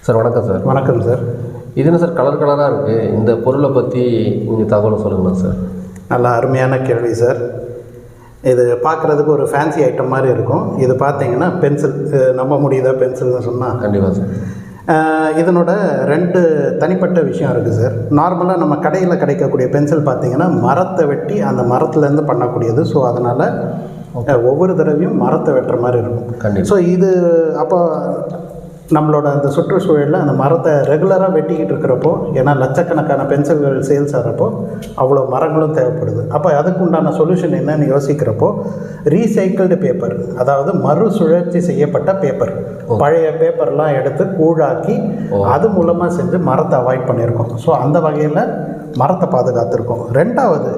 Sir வணக்கம் sir. வணக்கம் sir. இது என்ன சார் கலர் கலராக இருக்குது, இந்த பொருளை பற்றி நீங்கள் தகவல் சொல்லுங்களா சார்? நல்ல அருமையான கேள்வி சார். இது பார்க்குறதுக்கு ஒரு ஃபேன்சி ஐட்டம் மாதிரி இருக்கும். இது பார்த்தீங்கன்னா பென்சில், நம்ப முடியுதா பென்சில்னு சொன்னால்? கண்டிப்பாக சார். இதனோட 2 தனிப்பட்ட விஷயம் இருக்குது சார். நார்மலாக நம்ம கடையில் கிடைக்கக்கூடிய பென்சில் பார்த்திங்கன்னா மரத்தை வெட்டி அந்த மரத்துலேருந்து பண்ணக்கூடியது. ஸோ அதனால் ஒவ்வொரு தடவையும் மரத்தை வெட்டுற மாதிரி இருக்கும். ஸோ இது அப்போ நம்மளோட அந்த சுற்றுச்சூழலில் அந்த மரத்தை ரெகுலராக வெட்டிக்கிட்டு இருக்கிறப்போ, ஏன்னா லட்சக்கணக்கான பென்சில்கள் சேல்ஸ் ஆகிறப்போ அவ்வளோ மரங்களும் தேவைப்படுது. அப்போ அதுக்கு உண்டான சொல்யூஷன் என்னன்னு யோசிக்கிறப்போ, ரீசைக்கிள்டு பேப்பர், அதாவது மறுசுழற்சி செய்யப்பட்ட பேப்பர், பழைய பேப்பர்லாம் எடுத்து கூழாக்கி அது மூலமாக செஞ்சு மரத்தை அவாய்ட் பண்ணியிருக்கோம். ஸோ அந்த வகையில் மரத்தை பாதுகாத்துருக்கோம். 2வது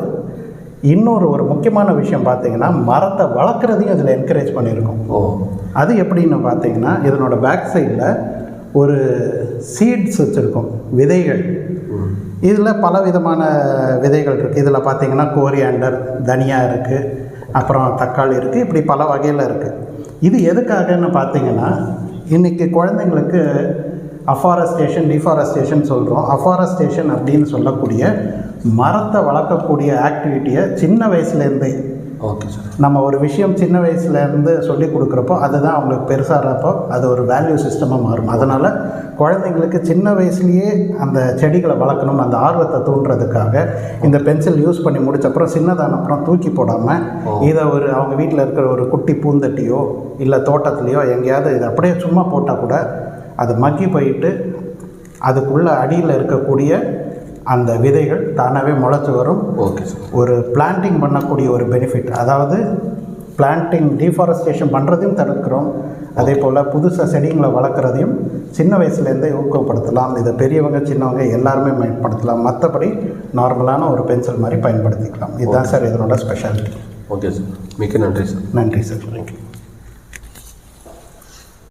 இன்னொரு முக்கியமான விஷயம் பார்த்திங்கன்னா, மரத்தை வளர்க்குறதையும் இதில் என்கரேஜ் பண்ணியிருக்கோம். அது எப்படின்னு பார்த்தீங்கன்னா, இதனோட பேக் சைடில் ஒரு சீட்ஸ் வச்சுருக்கோம், விதைகள். இதில் பல விதமான விதைகள் இருக்குது. இதில் பார்த்திங்கன்னா கோரியாண்டர், தனியா இருக்குது, அப்புறம் தக்காளி இருக்குது, இப்படி பல வகையில் இருக்குது. இது எதுக்காகன்னு பார்த்திங்கன்னா, இன்றைக்கி குழந்தைங்களுக்கு அஃபாரஸ்டேஷன், டிஃபாரஸ்டேஷன் சொல்கிறோம். அஃபாரஸ்டேஷன் அப்படின்னு சொல்லக்கூடிய மரத்தை வளர்க்கக்கூடிய ஆக்டிவிட்டியை சின்ன வயசுலேருந்தே, ஓகே சார், நம்ம ஒரு விஷயம் சின்ன வயசுலேருந்து சொல்லி கொடுக்குறப்போ அதுதான் அவங்களுக்கு பெருசாகிறப்போ அது ஒரு வேல்யூ சிஸ்டமாக மாறும். அதனால் குழந்தைங்களுக்கு சின்ன வயசுலேயே அந்த செடிகளை வளர்க்கணும், அந்த ஆர்வத்தை தூண்டுறதுக்காக இந்த பென்சில் யூஸ் பண்ணி முடிச்சப்பறம் சின்னதான அப்புறம் தூக்கி போடாமல் இதை அவங்க வீட்டில் இருக்கிற ஒரு குட்டி பூந்தட்டியோ இல்லை தோட்டத்துலேயோ எங்கேயாவது இதை அப்படியே சும்மா போட்டால் கூட அது மக்கி போயிட்டு அதுக்குள்ளே அடியில் இருக்கக்கூடிய அந்த விதைகள் தானாகவே முளைச்சி வரும். Okay sir. ஒரு பிளான்டிங் பண்ணக்கூடிய ஒரு பெனிஃபிட், அதாவது பிளான்டிங் டீஃபாரஸ்டேஷன் பண்ணுறதையும் தடுக்கிறோம். அதே போல் புதுசாக செடிங்களை வளர்க்குறதையும் சின்ன வயசுலேருந்தே ஊக்கப்படுத்தலாம். இதை பெரியவங்க சின்னவங்க எல்லாருமே பயன்படுத்தலாம். மற்றபடி நார்மலான ஒரு பென்சில் மாதிரி பயன்படுத்திக்கலாம். இதுதான் சார் இதனோட ஸ்பெஷாலிட்டி. ஓகே சார், மிக்க நன்றி சார். நன்றி சார். தேங்க்யூ.